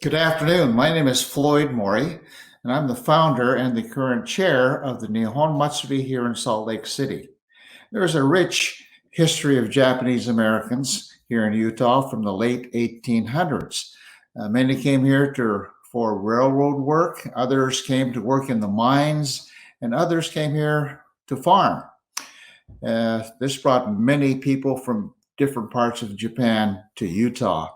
Good afternoon. My name is Floyd Mori, and I'm the founder and the current chair of the Nihon Matsuri here in Salt Lake City. There is a rich history of Japanese Americans here in Utah from the late 1800s. Many came here for railroad work, others came to work in the mines, and others came here to farm. This brought many people from different parts of Japan to Utah.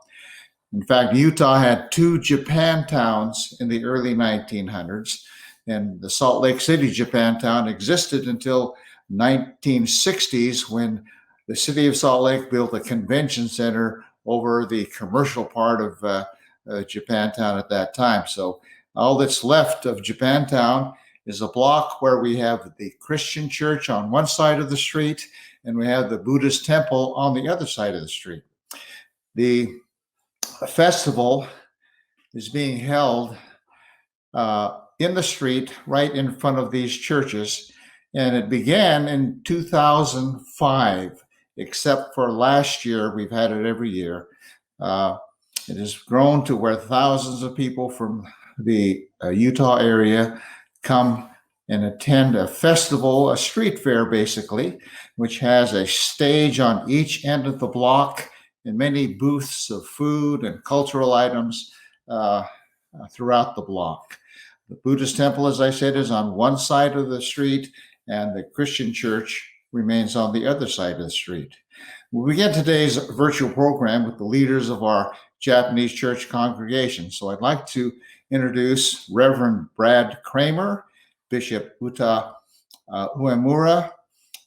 In fact, Utah had two Japantowns in the early 1900s, and the Salt Lake City Japantown existed until 1960s when the city of Salt Lake built a convention center over the commercial part of Japantown at that time. So all that's left of Japantown is a block where we have the Christian church on one side of the street and we have the Buddhist temple on the other side of the street. The festival is being held in the street right in front of these churches, and it began in 2005, except for last year. We've had it every year. It has grown to where thousands of people from the Utah area come and attend a festival, a street fair basically, which has a stage on each end of the block and many booths of food and cultural items throughout the block. The Buddhist temple, as I said, is on one side of the street, and the Christian church remains on the other side of the street. We'll begin today's virtual program with the leaders of our Japanese church congregation. So I'd like to introduce Reverend Brad Kramer, Bishop Uta Uemura,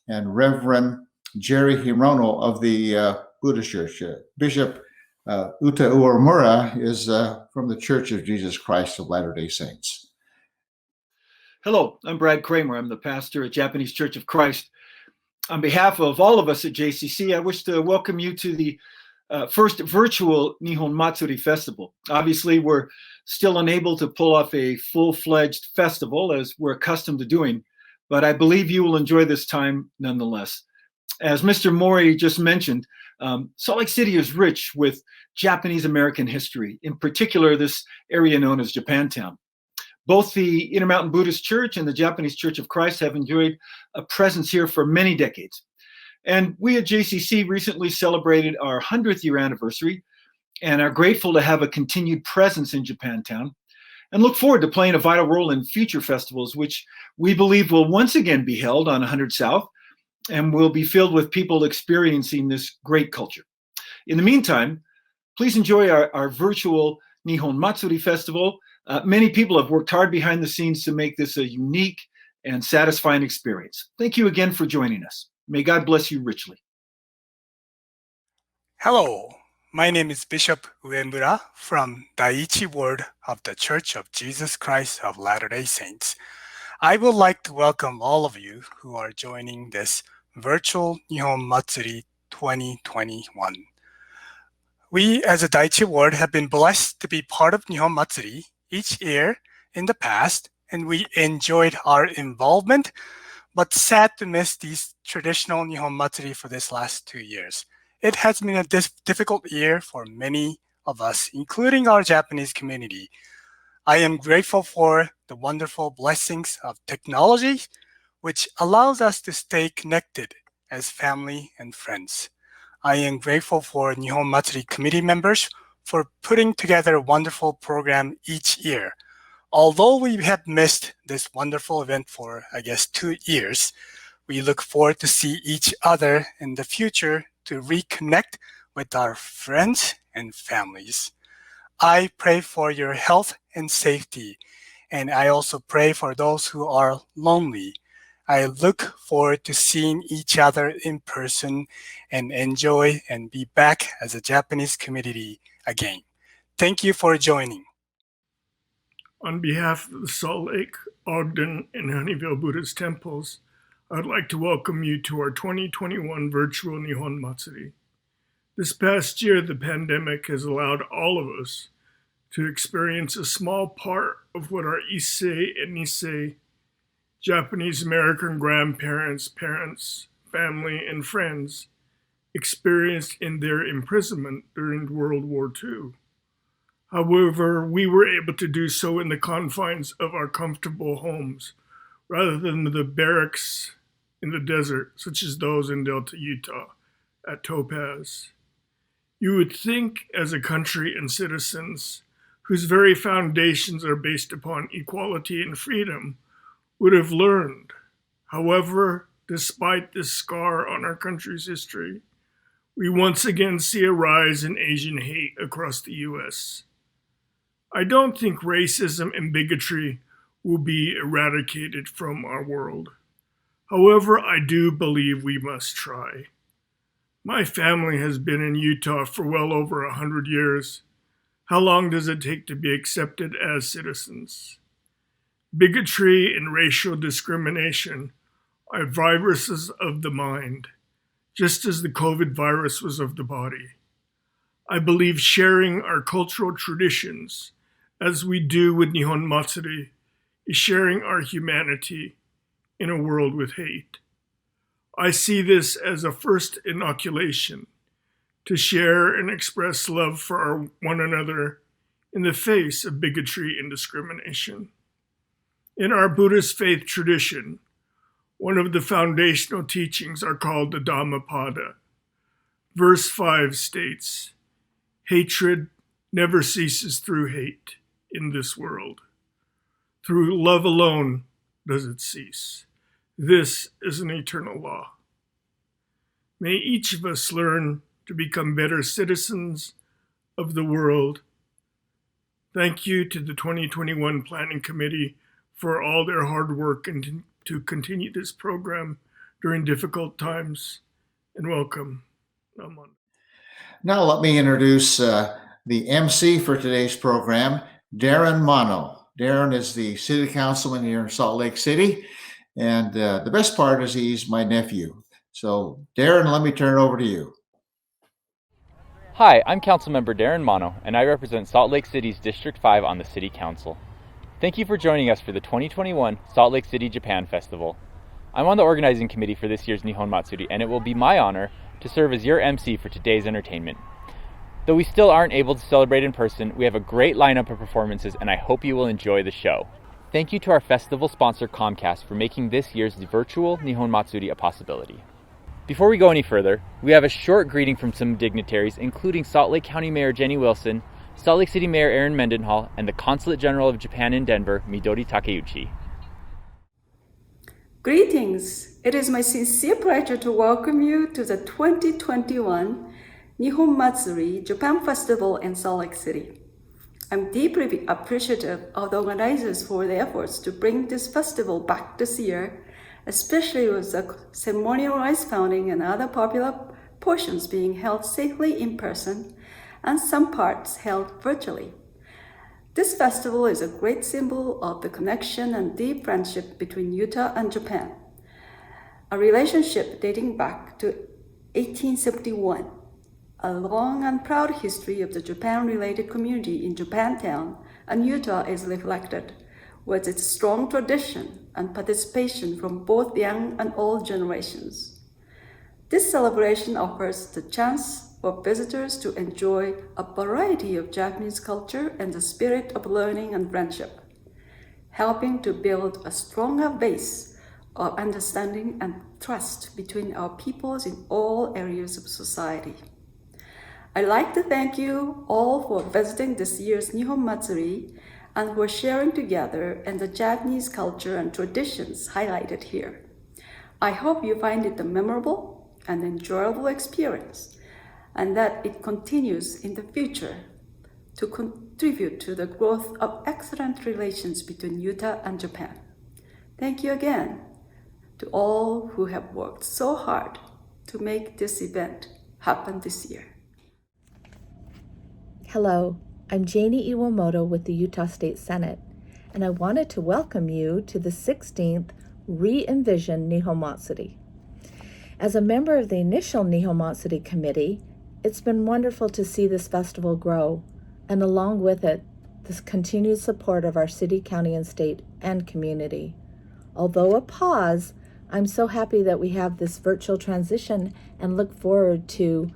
and Reverend Jerry Hirono of the Buddhist Church. Bishop Uta Uemura is from the Church of Jesus Christ of Latter-day Saints. Hello, I'm Brad Kramer. I'm the pastor at Japanese Church of Christ. On behalf of all of us at JCC, I wish to welcome you to the first virtual Nihon Matsuri Festival. Obviously, we're still unable to pull off a full-fledged festival as we're accustomed to doing, but I believe you will enjoy this time nonetheless. As Mr. Mori just mentioned, Salt Lake City is rich with Japanese American history, in particular this area known as Japantown. Both the Intermountain Buddhist Church and the Japanese Church of Christ have enjoyed a presence here for many decades. And we at JCC recently celebrated our 100th year anniversary and are grateful to have a continued presence in Japantown and look forward to playing a vital role in future festivals, which we believe will once again be held on 100 South and will be filled with people experiencing this great culture. In the meantime, please enjoy our virtual Nihon Matsuri Festival. Many people have worked hard behind the scenes to make this a unique and satisfying experience. Thank you again for joining us. May God bless you richly. Hello, my name is Bishop Uemura from Daiichi Ward of the Church of Jesus Christ of Latter-day Saints. I would like to welcome all of you who are joining this virtual Nihon Matsuri 2021. We as a Daiichi Ward have been blessed to be part of Nihon Matsuri each year in the past, and we enjoyed our involvement, but sad to miss these traditional Nihon Matsuri for this last 2 years. It has been a difficult year for many of us, including our Japanese community. I am grateful for the wonderful blessings of technology, which allows us to stay connected as family and friends. I am grateful for Nihon Matsuri committee members for putting together a wonderful program each year. Although we have missed this wonderful event for, 2 years, we look forward to see each other in the future to reconnect with our friends and families. I pray for your health and safety, and I also pray for those who are lonely. I look forward to seeing each other in person and enjoy and be back as a Japanese community again. Thank you for joining. On behalf of the Salt Lake, Ogden, and Honeyville Buddhist temples, I'd like to welcome you to our 2021 virtual Nihon Matsuri. This past year, the pandemic has allowed all of us to experience a small part of what our Issei and Nisei, Japanese American grandparents, parents, family, and friends experienced in their imprisonment during World War II. However, we were able to do so in the confines of our comfortable homes, rather than the barracks in the desert, such as those in Delta, Utah, at Topaz. You would think, as a country and citizens whose very foundations are based upon equality and freedom, would have learned. However, despite this scar on our country's history, we once again see a rise in Asian hate across the U.S. I don't think racism and bigotry will be eradicated from our world. However, I do believe we must try. My family has been in Utah for well over 100 years. How long does it take to be accepted as citizens? Bigotry and racial discrimination are viruses of the mind, just as the COVID virus was of the body. I believe sharing our cultural traditions, as we do with Nihon Matsuri, is sharing our humanity in a world with hate. I see this as a first inoculation to share and express love for one another in the face of bigotry and discrimination. In our Buddhist faith tradition, one of the foundational teachings are called the Dhammapada. Verse 5 states, "Hatred never ceases through hate in this world. Through love alone does it cease. This is an eternal law." May each of us learn to become better citizens of the world. Thank you to the 2021 Planning Committee for all their hard work and to continue this program during difficult times. And welcome. Namaste. Now let me introduce the MC for today's program, Darren Mono. Darren is the city councilman here in Salt Lake City, and the best part is he's my nephew. So Darren, let me turn it over to you. Hi, I'm Councilmember Darren Mono, and I represent Salt Lake City's District 5 on the City Council. Thank you for joining us for the 2021 Salt Lake City Japan Festival. I'm on the organizing committee for this year's Nihon Matsuri, and it will be my honor to serve as your MC for today's entertainment. Though we still aren't able to celebrate in person, we have a great lineup of performances, and I hope you will enjoy the show. Thank you to our festival sponsor Comcast for making this year's virtual Nihon Matsuri a possibility. Before we go any further, we have a short greeting from some dignitaries, including Salt Lake County Mayor Jenny Wilson, Salt Lake City Mayor Aaron Mendenhall, and the Consulate General of Japan in Denver, Midori Takeuchi. Greetings! It is my sincere pleasure to welcome you to the 2021 Nihon Matsuri Japan Festival in Salt Lake City. I'm deeply appreciative of the organizers for their efforts to bring this festival back this year, especially with the ceremonial rice fountain and other popular portions being held safely in person and some parts held virtually. This festival is a great symbol of the connection and deep friendship between Utah and Japan, a relationship dating back to 1871. A long and proud history of the Japan-related community in Japantown and Utah is reflected, with its strong tradition and participation from both young and old generations. This celebration offers the chance for visitors to enjoy a variety of Japanese culture and the spirit of learning and friendship, helping to build a stronger base of understanding and trust between our peoples in all areas of society. I'd like to thank you all for visiting this year's Nihon Matsuri and for sharing together in the Japanese culture and traditions highlighted here. I hope you find it a memorable and enjoyable experience, and that it continues in the future to contribute to the growth of excellent relations between Utah and Japan. Thank you again to all who have worked so hard to make this event happen this year. Hello, I'm Janie Iwamoto with the Utah State Senate, and I wanted to welcome you to the 16th Re-Envision Nihon Matsuri. As a member of the initial Nihon Matsuri committee, it's been wonderful to see this festival grow, and along with it, this continued support of our city, county, and state and community. Although a pause, I'm so happy that we have this virtual transition and look forward to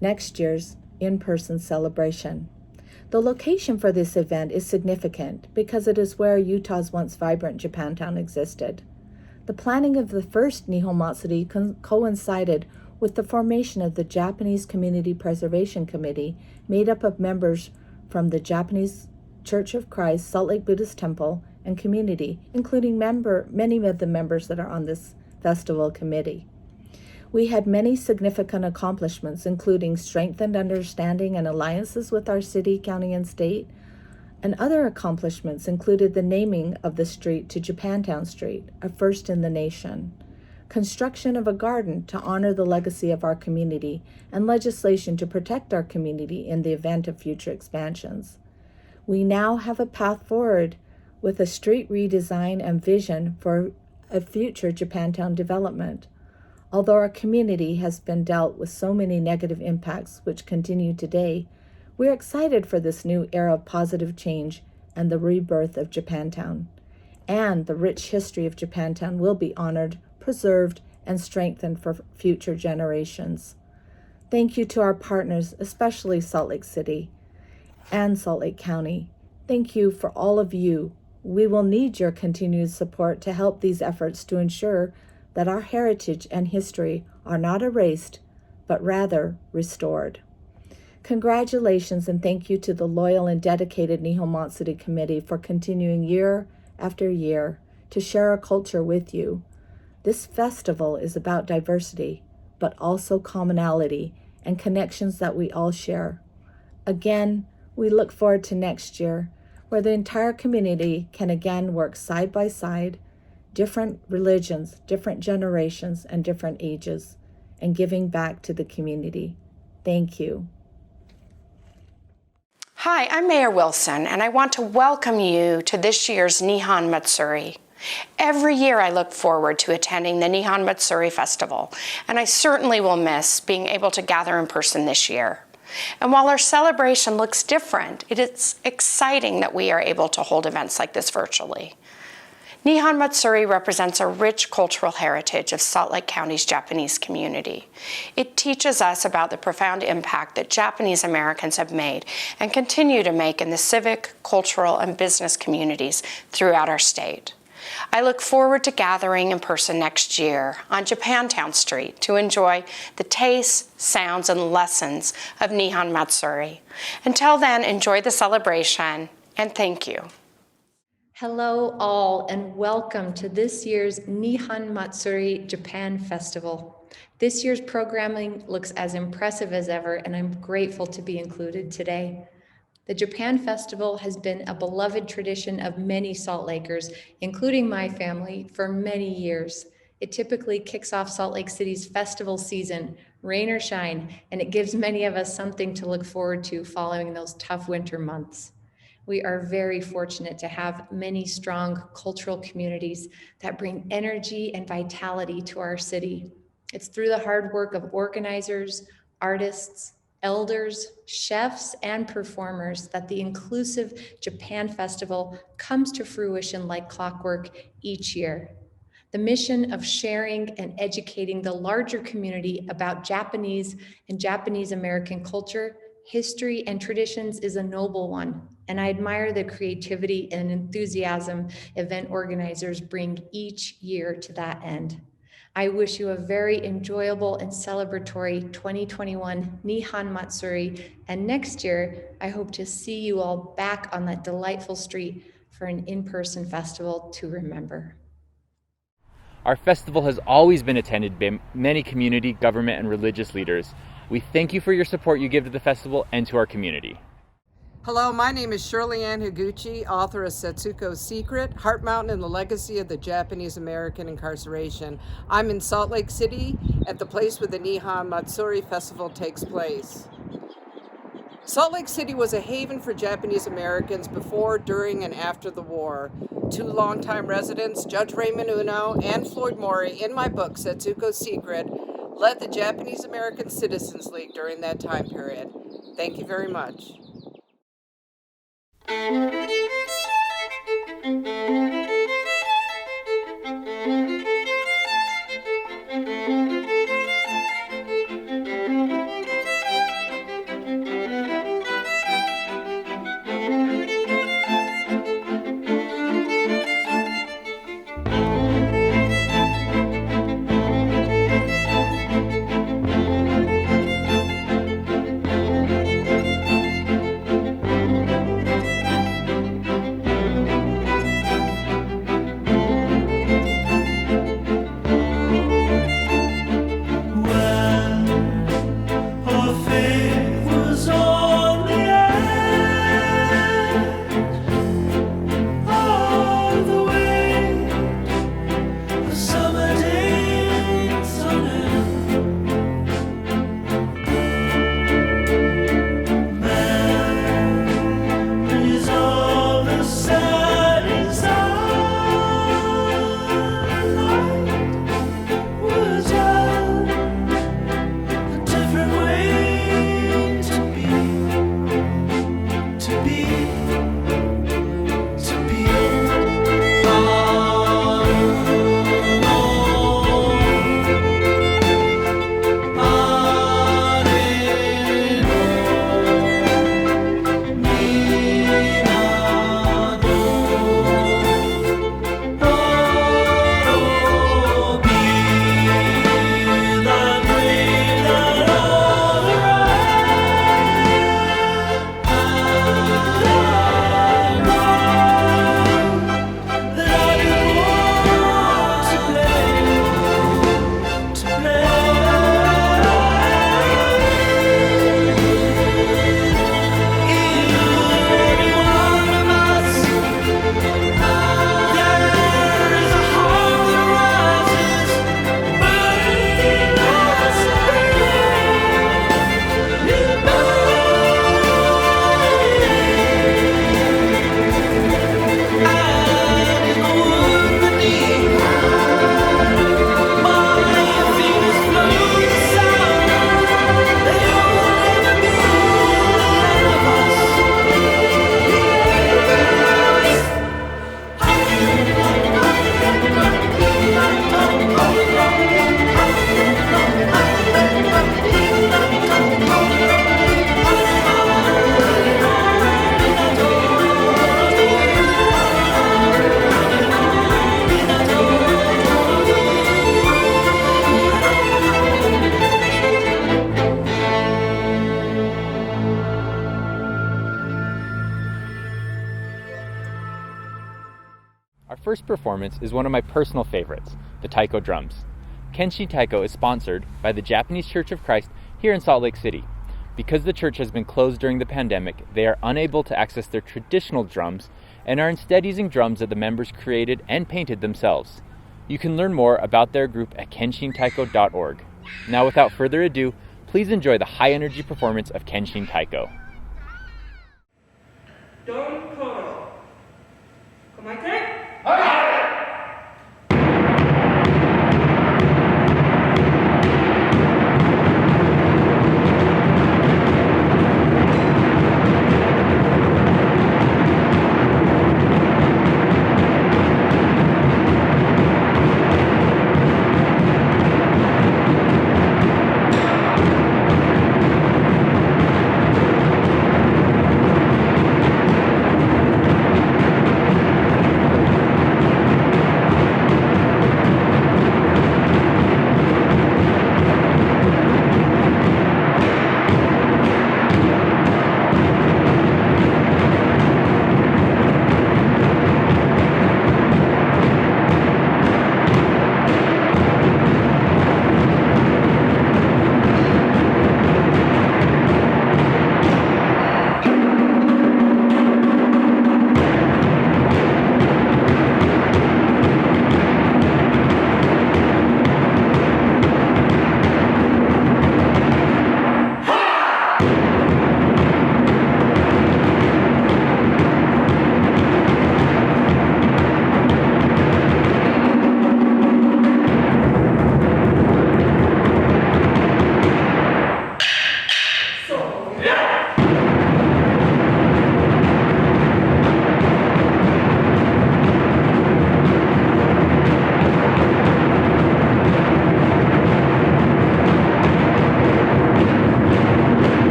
next year's in-person celebration. The location for this event is significant because it is where Utah's once vibrant Japantown existed. The planning of the first Nihon Matsuri coincided with the formation of the Japanese Community Preservation Committee, made up of members from the Japanese Church of Christ, Salt Lake Buddhist Temple, and community, including many of the members that are on this festival committee. We had many significant accomplishments, including strengthened understanding and alliances with our city, county, and state, and other accomplishments included the naming of the street to Japantown Street, a first in the nation, construction of a garden to honor the legacy of our community, and legislation to protect our community in the event of future expansions. We now have a path forward with a street redesign and vision for a future Japantown development. Although our community has been dealt with so many negative impacts which continue today, we're excited for this new era of positive change and the rebirth of Japantown. And the rich history of Japantown will be honored, preserved, and strengthened for future generations. Thank you to our partners, especially Salt Lake City and Salt Lake County. Thank you for all of you. We will need your continued support to help these efforts to ensure that our heritage and history are not erased, but rather restored. Congratulations and thank you to the loyal and dedicated Nihon Matsuri Committee for continuing year after year to share our culture with you. This festival is about diversity, but also commonality and connections that we all share. Again, we look forward to next year, where the entire community can again work side by side, different religions, different generations, and different ages, and giving back to the community. Thank you. Hi, I'm Mayor Wilson, and I want to welcome you to this year's Nihon Matsuri. Every year I look forward to attending the Nihon Matsuri Festival, and I certainly will miss being able to gather in person this year. And while our celebration looks different, it is exciting that we are able to hold events like this virtually. Nihon Matsuri represents a rich cultural heritage of Salt Lake County's Japanese community. It teaches us about the profound impact that Japanese Americans have made and continue to make in the civic, cultural, and business communities throughout our state. I look forward to gathering in person next year on Japantown Street to enjoy the tastes, sounds, and lessons of Nihon Matsuri. Until then, enjoy the celebration, and thank you. Hello all, and welcome to this year's Nihon Matsuri Japan Festival. This year's programming looks as impressive as ever, and I'm grateful to be included today. The Japan Festival has been a beloved tradition of many Salt Lakers, including my family, for many years. It typically kicks off Salt Lake City's festival season, rain or shine, and it gives many of us something to look forward to following those tough winter months. We are very fortunate to have many strong cultural communities that bring energy and vitality to our city. It's through the hard work of organizers, artists, elders, chefs, and performers that the inclusive Japan Festival comes to fruition like clockwork each year. The mission of sharing and educating the larger community about Japanese and Japanese American culture, history, and traditions is a noble one, and I admire the creativity and enthusiasm event organizers bring each year to that end. I wish you a very enjoyable and celebratory 2021 Nihon Matsuri, and next year, I hope to see you all back on that delightful street for an in-person festival to remember. Our festival has always been attended by many community, government, and religious leaders. We thank you for your support you give to the festival and to our community. Hello, my name is Shirley Ann Higuchi, author of Setsuko's Secret, Heart Mountain and the Legacy of the Japanese American Incarceration. I'm in Salt Lake City at the place where the Nihon Matsuri Festival takes place. Salt Lake City was a haven for Japanese Americans before, during, and after the war. Two longtime residents, Judge Raymond Uno and Floyd Maury, in my book, Setsuko's Secret, led the Japanese American Citizens League during that time period. Thank you very much. first performance is one of my personal favorites, the taiko drums. Kenshin Taiko is sponsored by the Japanese Church of Christ here in Salt Lake City. Because the church has been closed during the pandemic, they are unable to access their traditional drums and are instead using drums that the members created and painted themselves. You can learn more about their group at kenshintaiko.org. Now, without further ado, please enjoy the high-energy performance of Kenshin Taiko. Don't Koto. Komaite?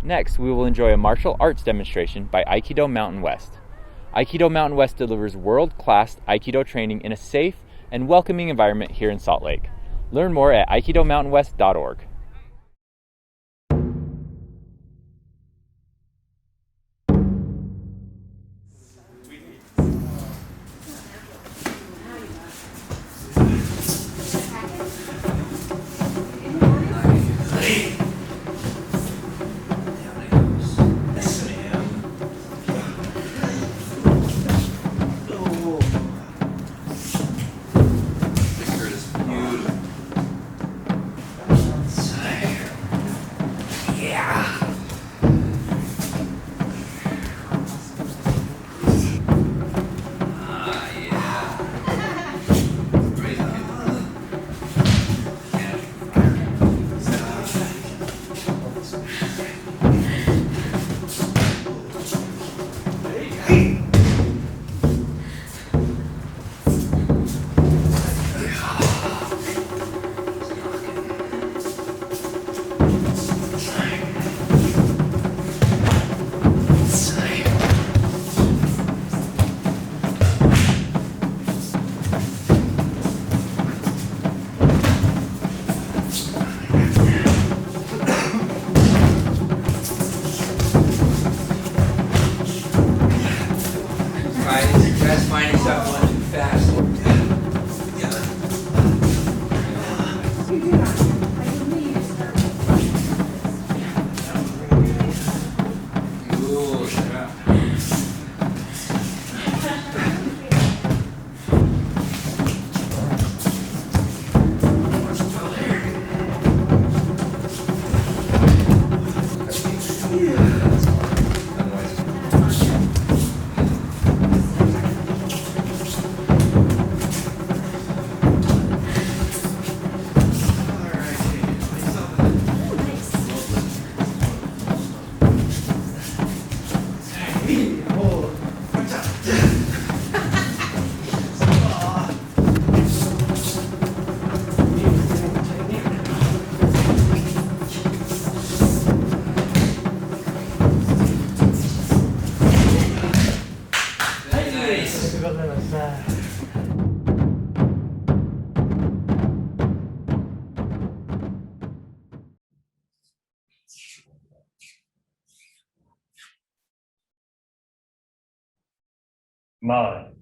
Next, we will enjoy a martial arts demonstration by Aikido Mountain West. Aikido Mountain West delivers world-class Aikido training in a safe and welcoming environment here in Salt Lake. Learn more at aikidomountainwest.org. Mud.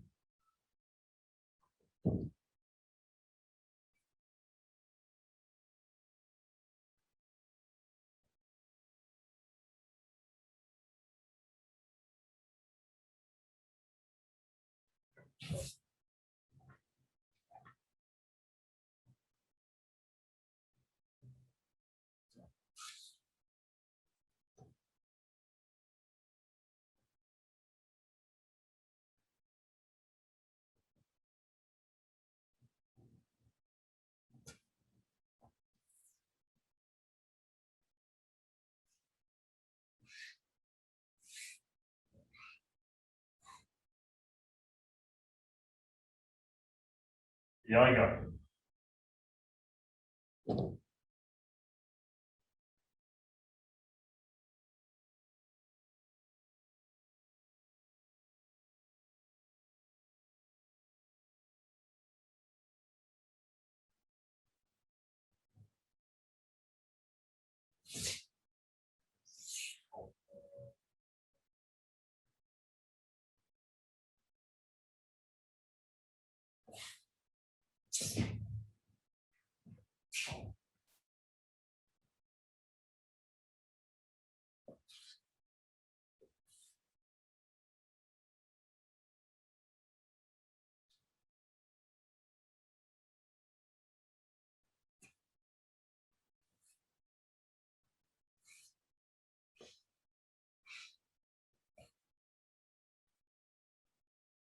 Iaido.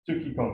Tsukiko.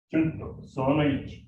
順とその1。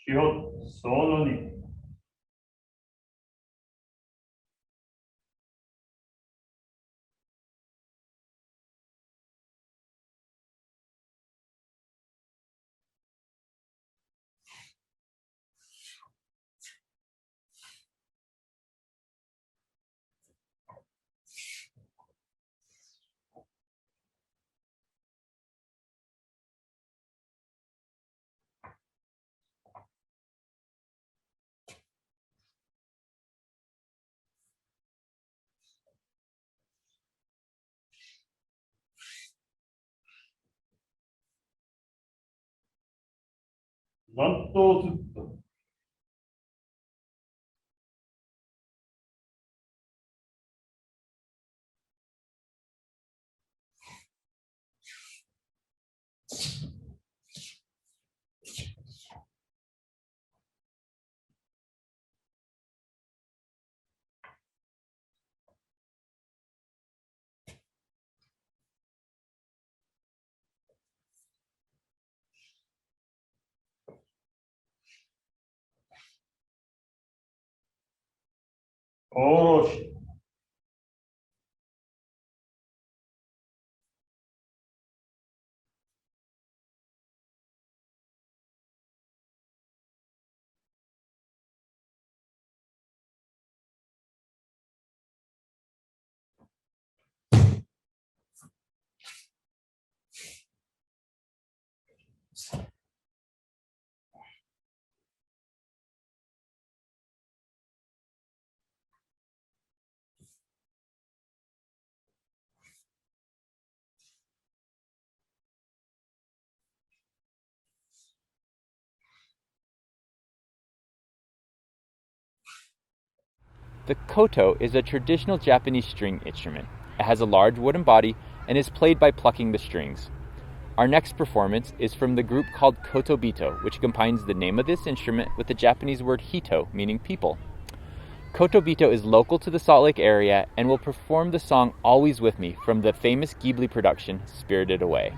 塩その2。残党ずっと。おろし。The koto is a traditional Japanese string instrument. It has a large wooden body and is played by plucking the strings. Our next performance is from the group called Kotobito, which combines the name of this instrument with the Japanese word hito, meaning people. Kotobito is local to the Salt Lake area and will perform the song Always With Me from the famous Ghibli production Spirited Away.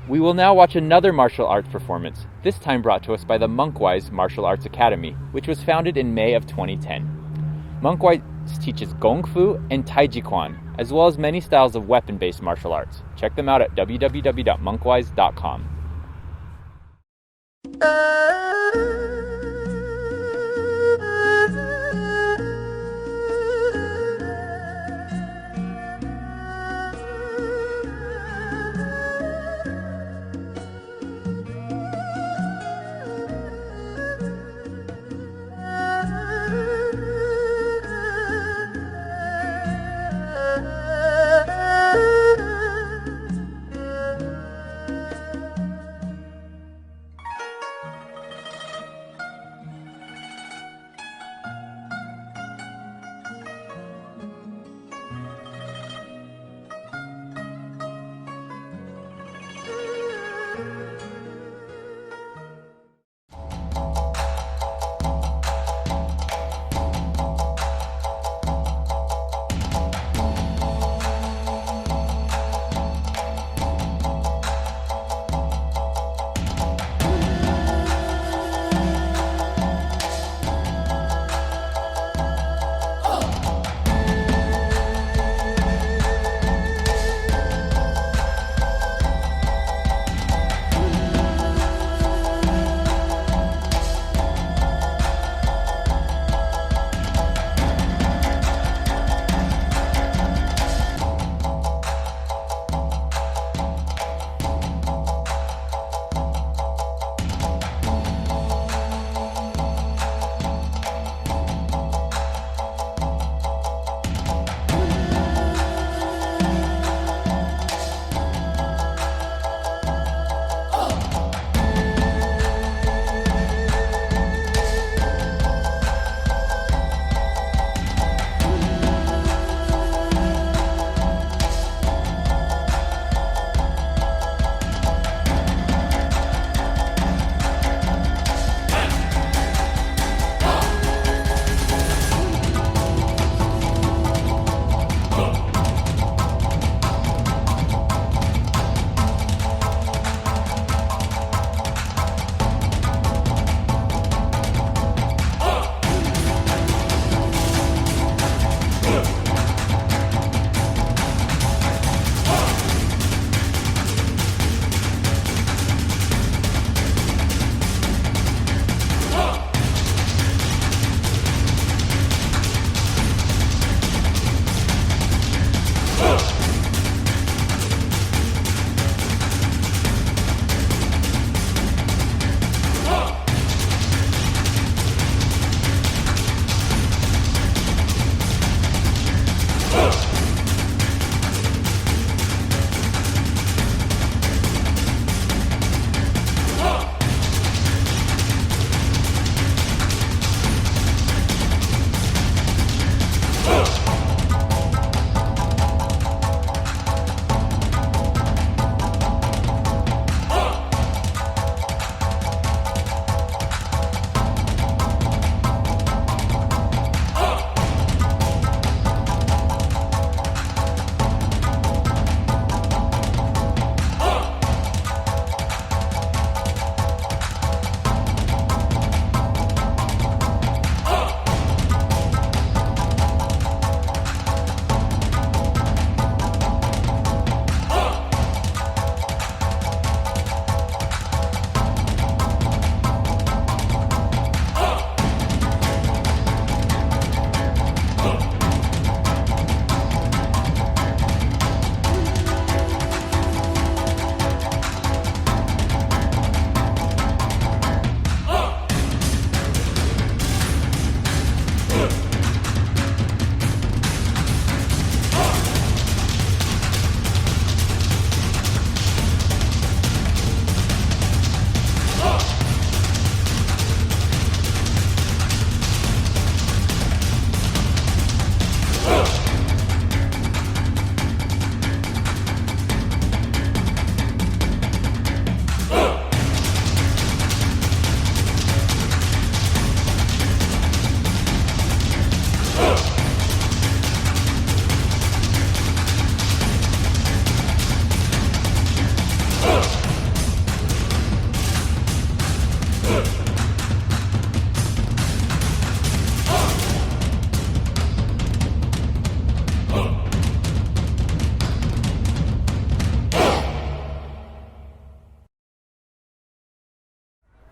We will now watch another martial arts performance, this time brought to us by the Monkwise Martial Arts Academy, which was founded in May of 2010. Monkwise teaches Gongfu and Taijikwan, as well as many styles of weapon-based martial arts. Check them out at www.monkwise.com.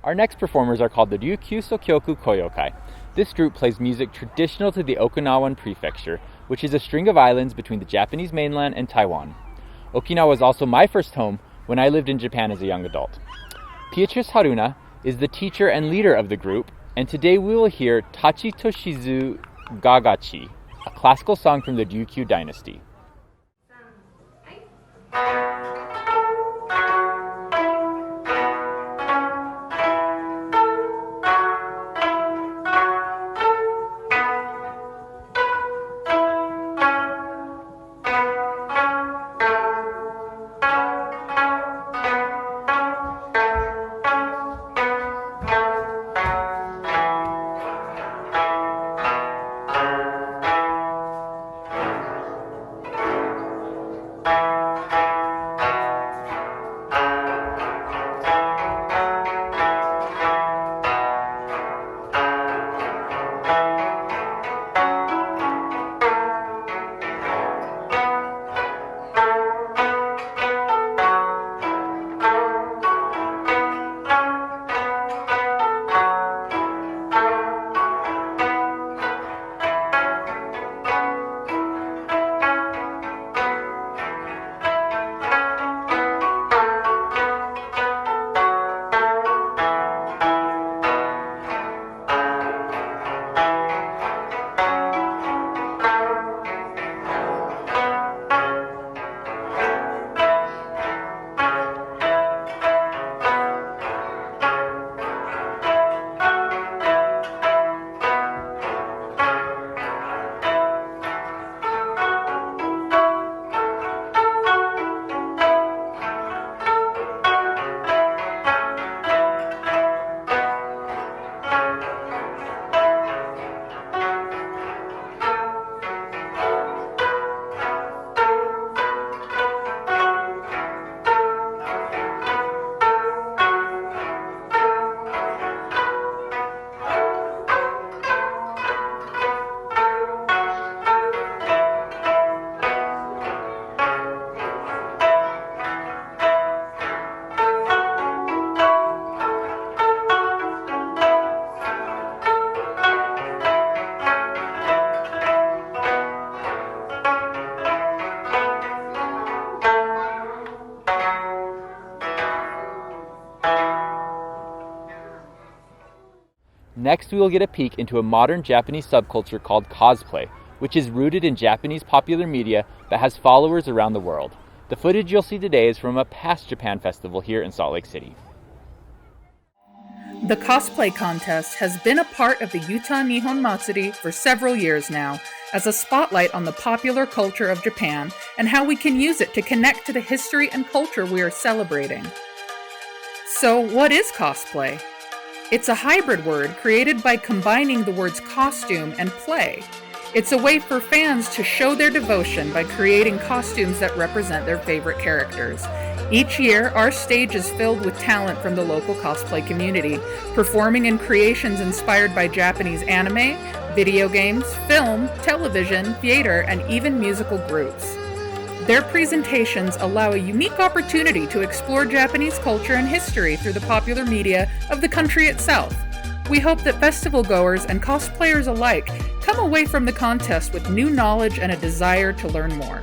Our next performers are called the Ryukyu Sokyoku Koyokai. This group plays music traditional to the Okinawan prefecture, which is a string of islands between the Japanese mainland and Taiwan. Okinawa was also my first home when I lived in Japan as a young adult. Beatrice Haruna is the teacher and leader of the group, and today we will hear Tachi Toshizu Gagachi, a classical song from the Ryukyu dynasty. Next, we will get a peek into a modern Japanese subculture called cosplay, which is rooted in Japanese popular media but has followers around the world. The footage you'll see today is from a past Japan festival here in Salt Lake City. The cosplay contest has been a part of the Utah Nihon Matsuri for several years now, as a spotlight on the popular culture of Japan and how we can use it to connect to the history and culture we are celebrating. So, what is cosplay? It's a hybrid word created by combining the words costume and play. It's a way for fans to show their devotion by creating costumes that represent their favorite characters. Each year, our stage is filled with talent from the local cosplay community, performing in creations inspired by Japanese anime, video games, film, television, theater, and even musical groups. Their presentations allow a unique opportunity to explore Japanese culture and history through the popular media of the country itself. We hope that festival goers and cosplayers alike come away from the contest with new knowledge and a desire to learn more.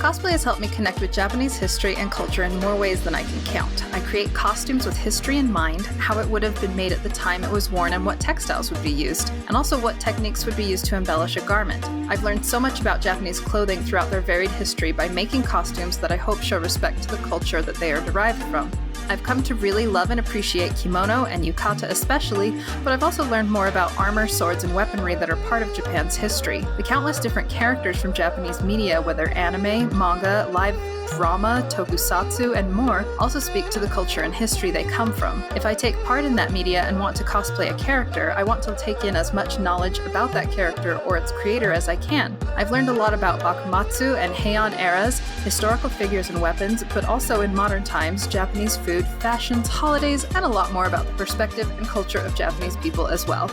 Cosplay has helped me connect with Japanese history and culture in more ways than I can count. I create costumes with history in mind, how it would have been made at the time it was worn and what textiles would be used, and also what techniques would be used to embellish a garment. I've learned so much about Japanese clothing throughout their varied history by making costumes that I hope show respect to the culture that they are derived from. I've come to really love and appreciate kimono and yukata especially, but I've also learned more about armor, swords, and weaponry that are part of Japan's history. The countless different characters from Japanese media, whether anime, manga, live drama, tokusatsu, and more, also speak to the culture and history they come from. If I take part in that media and want to cosplay a character, I want to take in as much knowledge about that character or its creator as I can. I've learned a lot about Bakumatsu and Heian eras, historical figures and weapons, but also in modern times, Japanese food, fashions, holidays, and a lot more about the perspective and culture of Japanese people as well.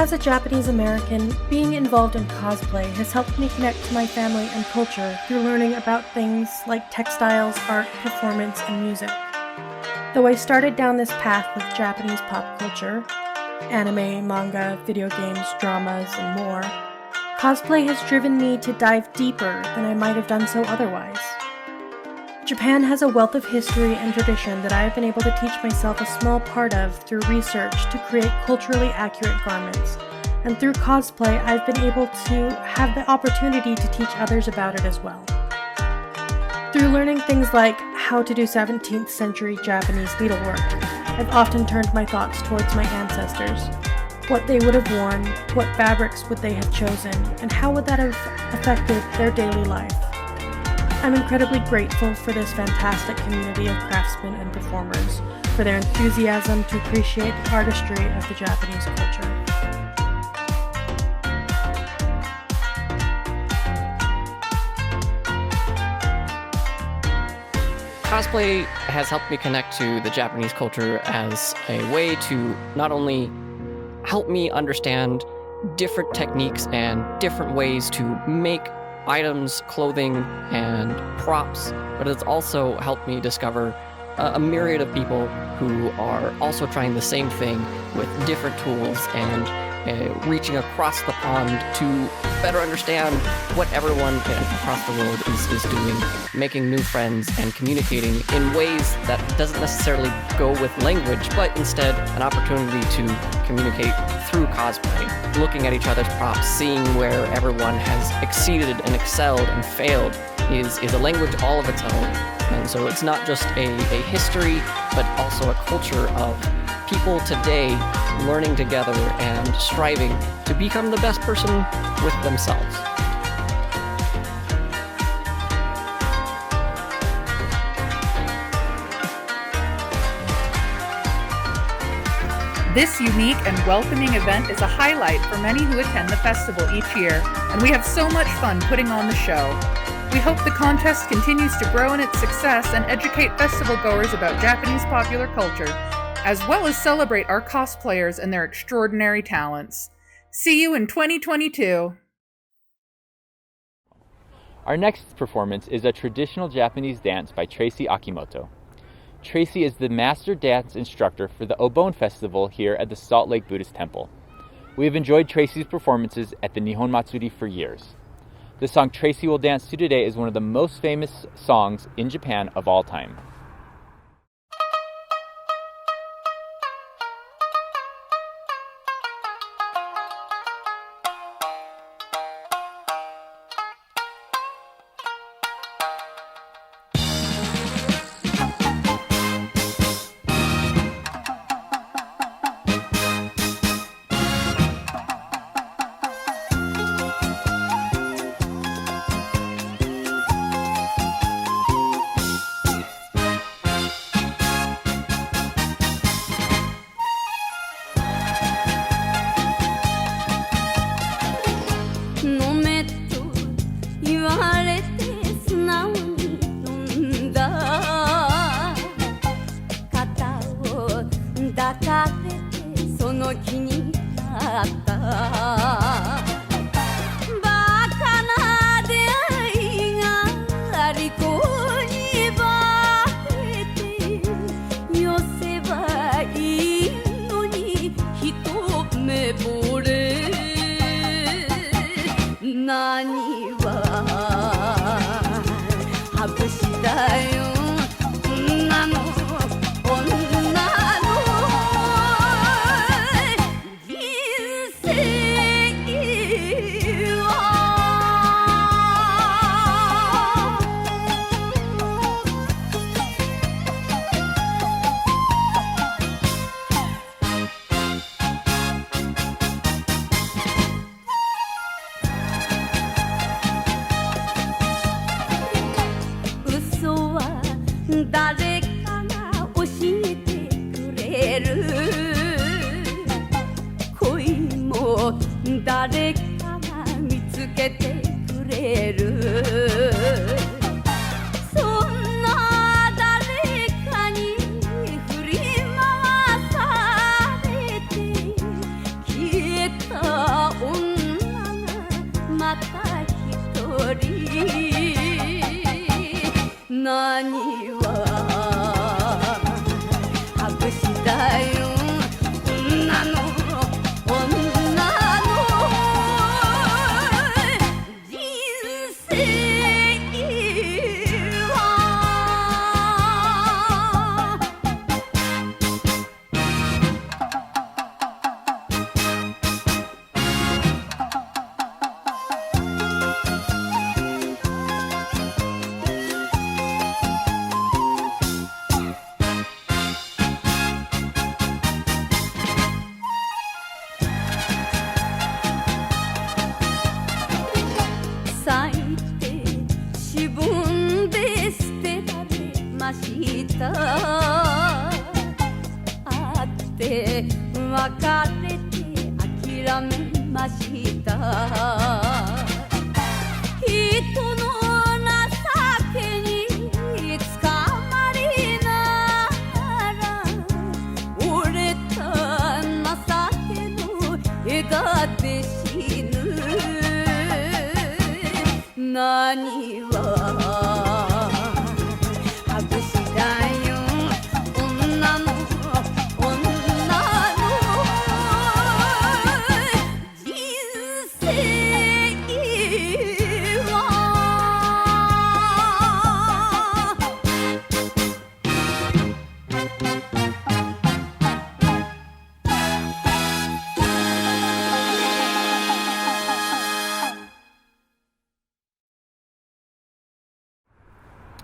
As a Japanese American, being involved in cosplay has helped me connect to my family and culture through learning about things like textiles, art, performance, and music. Though I started down this path with Japanese pop culture, anime, manga, video games, dramas, and more, cosplay has driven me to dive deeper than I might have done so otherwise. Japan has a wealth of history and tradition that I have been able to teach myself a small part of through research to create culturally accurate garments, and through cosplay I've been able to have the opportunity to teach others about it as well. Through learning things like how to do 17th century Japanese needlework, I've often turned my thoughts towards my ancestors. What they would have worn, what fabrics would they have chosen, and how would that have affected their daily life. I'm incredibly grateful for this fantastic community of craftsmen and performers, for their enthusiasm to appreciate the artistry of the Japanese culture. Cosplay has helped me connect to the Japanese culture as a way to not only help me understand different techniques and different ways to make items, clothing, and props, but it's also helped me discover a myriad of people who are also trying the same thing with different tools and reaching across the pond to better understand what everyone across the world is doing, making new friends and communicating in ways that doesn't necessarily go with language, but instead an opportunity to communicate through cosplay, looking at each other's props, seeing where everyone has exceeded and excelled and failed is a language all of its own. And so it's not just a history, but also a culture of people today learning together and striving to become the best person with themselves. This unique and welcoming event is a highlight for many who attend the festival each year, and we have so much fun putting on the show. We hope the contest continues to grow in its success and educate festival goers about Japanese popular culture, as well as celebrate our cosplayers and their extraordinary talents. See you in 2022! Our next performance is a traditional Japanese dance by Tracy Akimoto. Tracy is the master dance instructor for the Obon Festival here at the Salt Lake Buddhist Temple. We have enjoyed Tracy's performances at the Nihon Matsuri for years. The song Tracy will dance to today is one of the most famous songs in Japan of all time.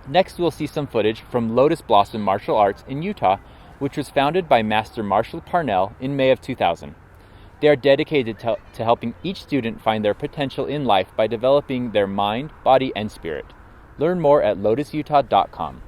Next, we'll see some footage from Lotus Blossom Martial Arts in Utah, which was founded by Master Marshall Parnell in May of 2000. They are dedicated to helping each student find their potential in life by developing their mind, body, and spirit. Learn more at lotusutah.com.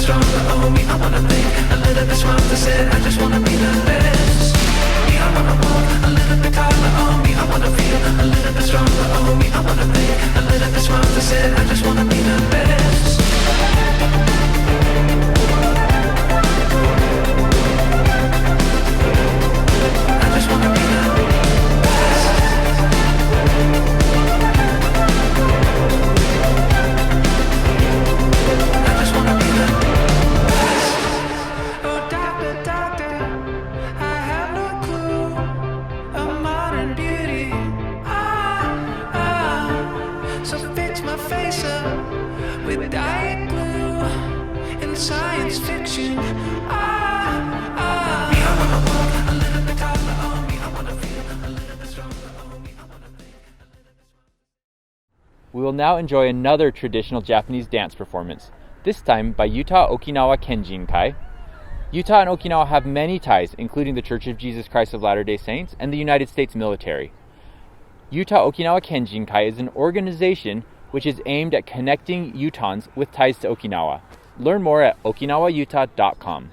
stronger. Oh me, I wanna think a little bit smarter. Said I just wanna be the best. Me, I wanna walk a little bit taller. Oh me, I wanna feel a little bit stronger. Oh me, I wanna think a little bit smarter. Said I just wanna be the best. I just wanna be the best. Science fiction. We will now enjoy another traditional Japanese dance performance, this time by Utah Okinawa Kenjinkai. Utah and Okinawa have many ties, including the Church of Jesus Christ of Latter-day Saints and the United States military. Utah Okinawa Kenjinkai is an organization which is aimed at connecting Utahns with ties to Okinawa. Learn more at okinawayutah.com.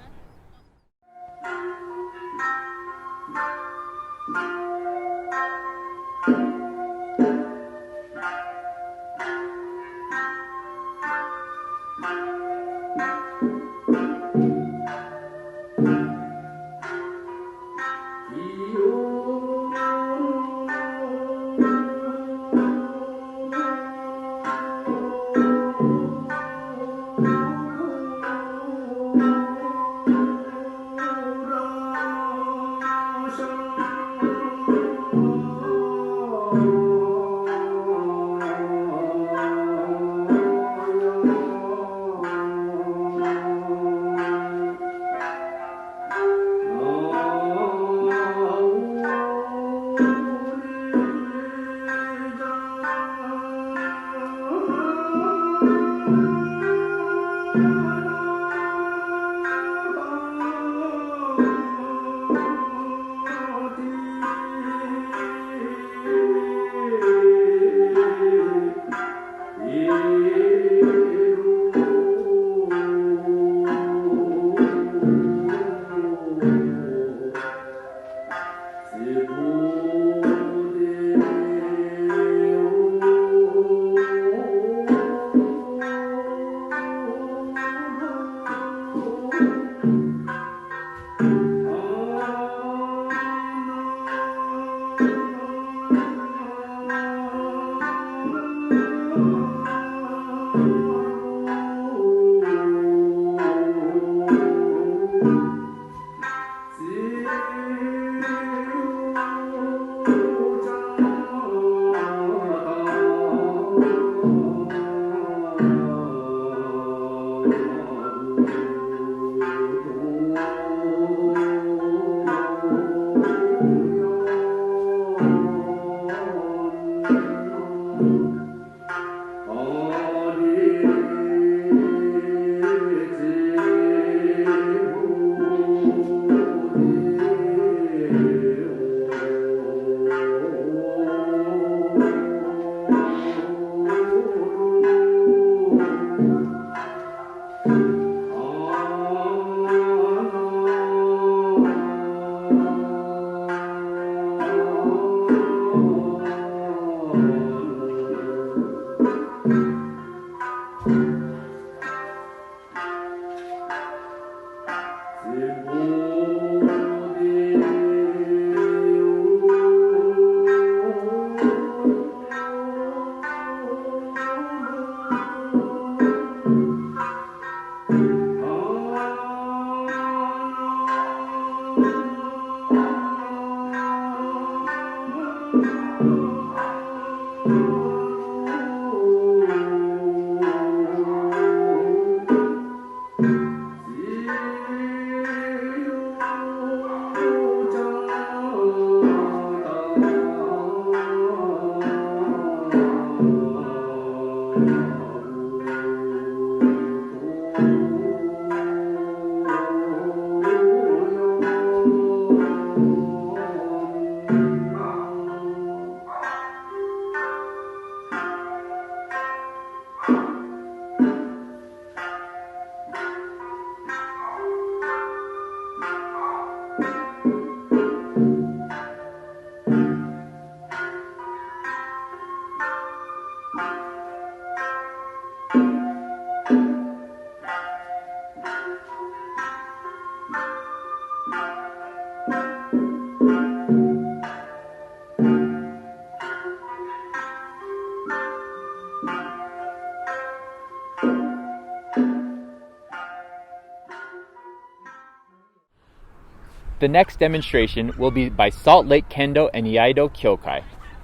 The next demonstration will be by Salt Lake Kendo and Iaido Kyokai.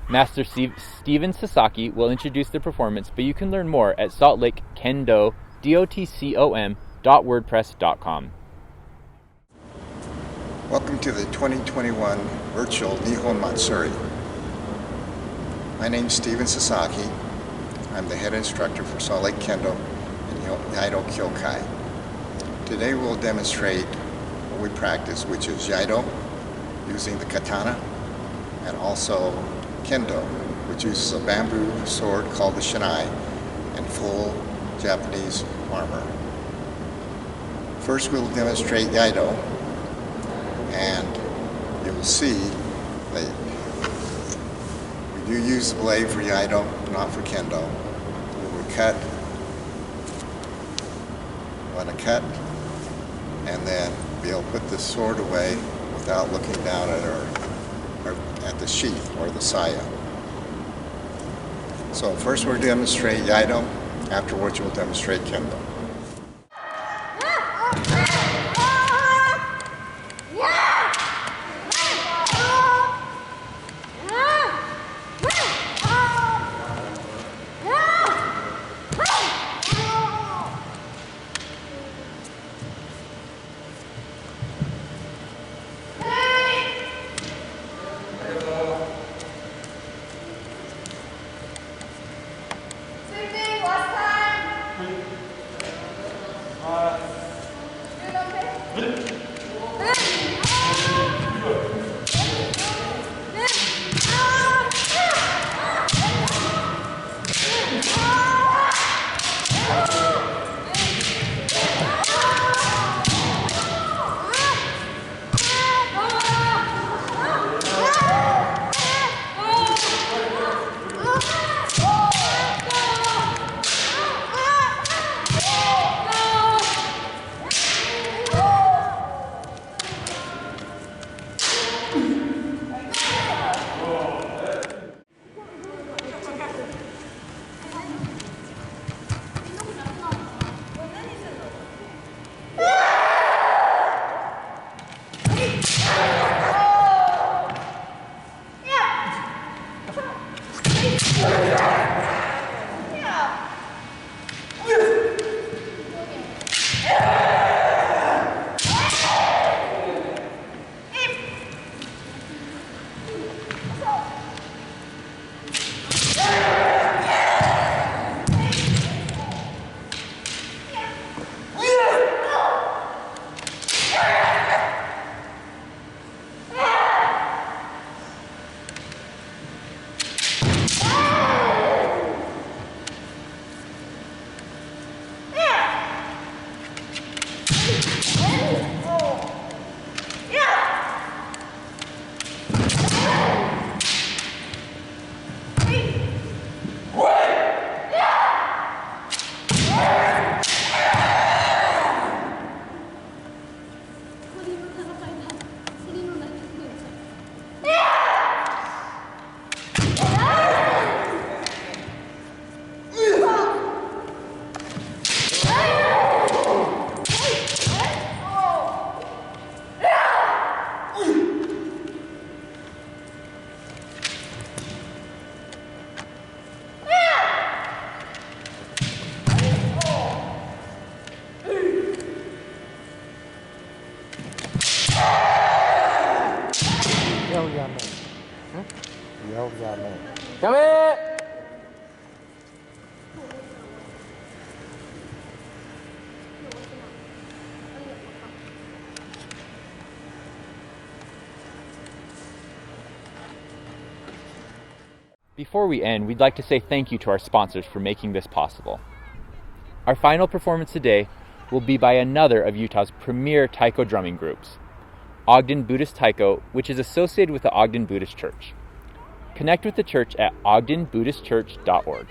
Master Steven Sasaki will introduce the performance, but you can learn more at saltlakekendo.wordpress.com. Welcome to the 2021 virtual Nihon Matsuri. My name is Steven Sasaki. I'm the head instructor for Salt Lake Kendo and Iaido Kyokai. Today we'll demonstrate what we practice, which is Iaido, using the katana, and also Kendo, which uses a bamboo sword called the shinai, and full Japanese armor. First we'll demonstrate Iaido, and you will see that we do use the blade for Iaido, not for Kendo. We will cut, want to cut, and then be able to put the sword away without looking down at or at the sheath or the saya. So first we'll demonstrate Iaido, afterwards we'll demonstrate Kendo. Come here! Before we end, we'd like to say thank you to our sponsors for making this possible. Our final performance today will be by another of Utah's premier taiko drumming groups, Ogden Buddhist Taiko, which is associated with the Ogden Buddhist Church. Connect with the church at ogdenbuddhistchurch.org.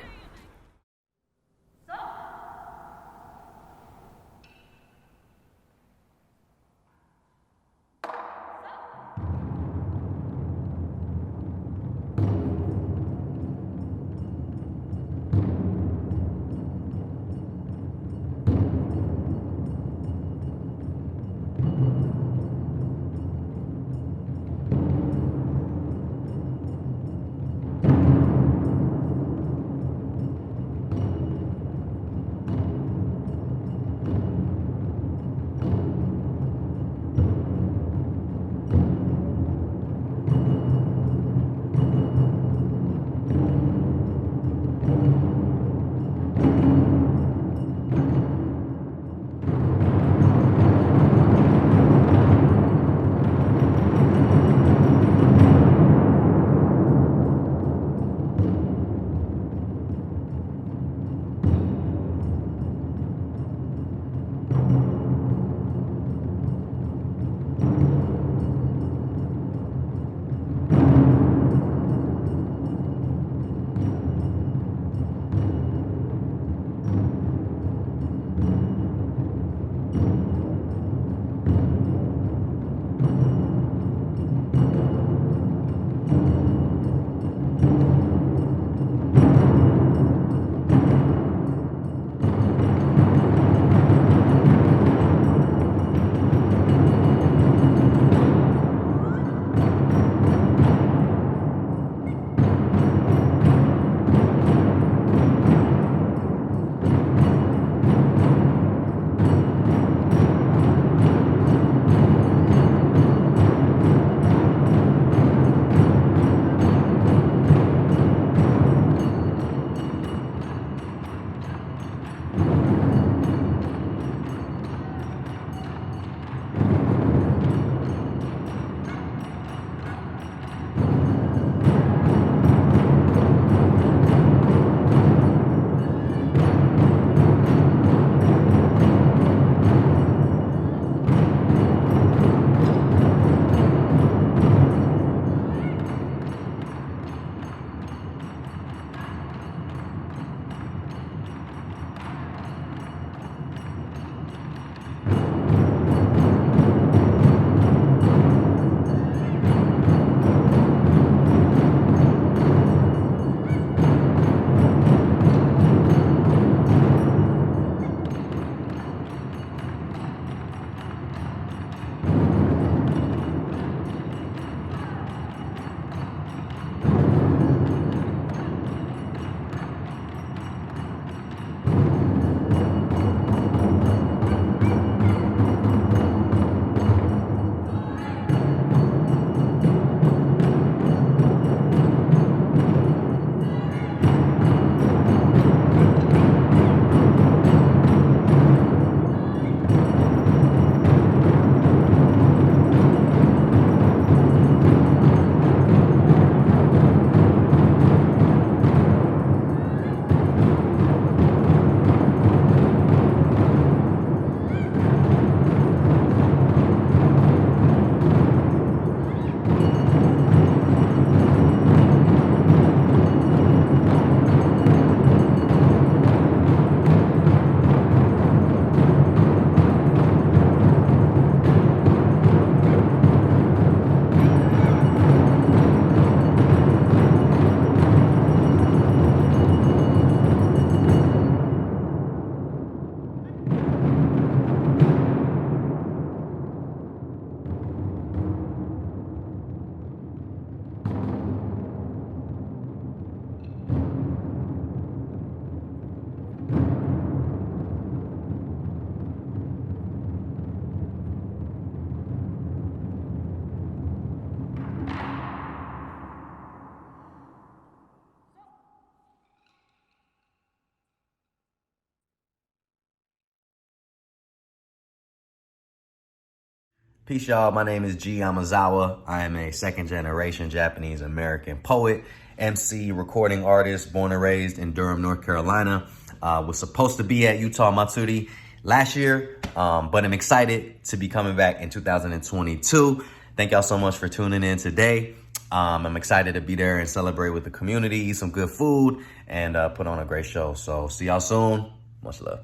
Peace, y'all. My name is G. Yamazawa. I am a second-generation Japanese-American poet, Emcee, recording artist, born and raised in Durham, North Carolina. Was supposed to be at Utah Matsuri last year, but I'm excited to be coming back in 2022. Thank y'all so much for tuning in today. I'm excited to be there and celebrate with the community, eat some good food, and put on a great show. So see y'all soon. Much love.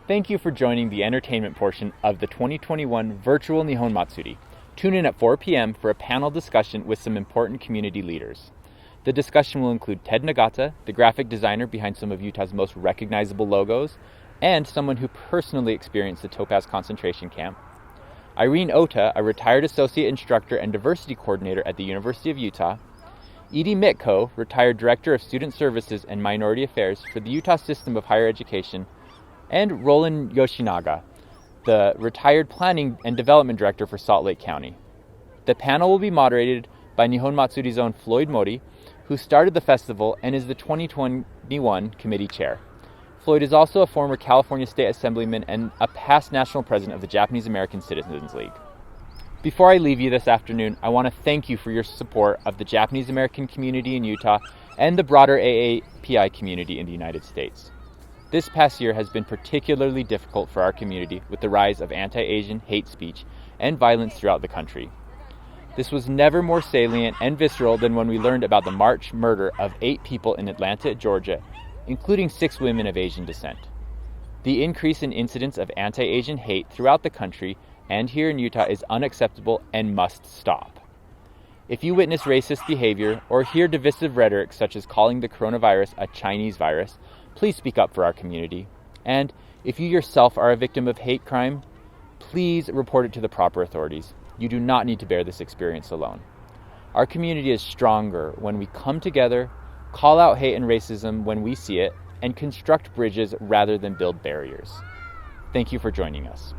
Thank you for joining the entertainment portion of the 2021 virtual Nihon Matsuri. Tune in at 4 p.m. for a panel discussion with some important community leaders. The discussion will include Ted Nagata, the graphic designer behind some of Utah's most recognizable logos, and someone who personally experienced the Topaz concentration camp. Irene Ota, a retired associate instructor and diversity coordinator at the University of Utah. Edie Mitko, retired director of student services and minority affairs for the Utah System of Higher Education. And Roland Yoshinaga, the retired planning and development director for Salt Lake County. The panel will be moderated by Nihon Matsuri's own Floyd Mori, who started the festival and is the 2021 committee chair. Floyd is also a former California State Assemblyman and a past national president of the Japanese American Citizens League. Before I leave you this afternoon, I want to thank you for your support of the Japanese American community in Utah and the broader AAPI community in the United States. This past year has been particularly difficult for our community with the rise of anti-Asian hate speech and violence throughout the country. This was never more salient and visceral than when we learned about the March murder of 8 people in Atlanta, Georgia, including 6 women of Asian descent. The increase in incidents of anti-Asian hate throughout the country and here in Utah is unacceptable and must stop. If you witness racist behavior or hear divisive rhetoric such as calling the coronavirus a Chinese virus, please speak up for our community. And if you yourself are a victim of hate crime, please report it to the proper authorities. You do not need to bear this experience alone. Our community is stronger when we come together, call out hate and racism when we see it, and construct bridges rather than build barriers. Thank you for joining us.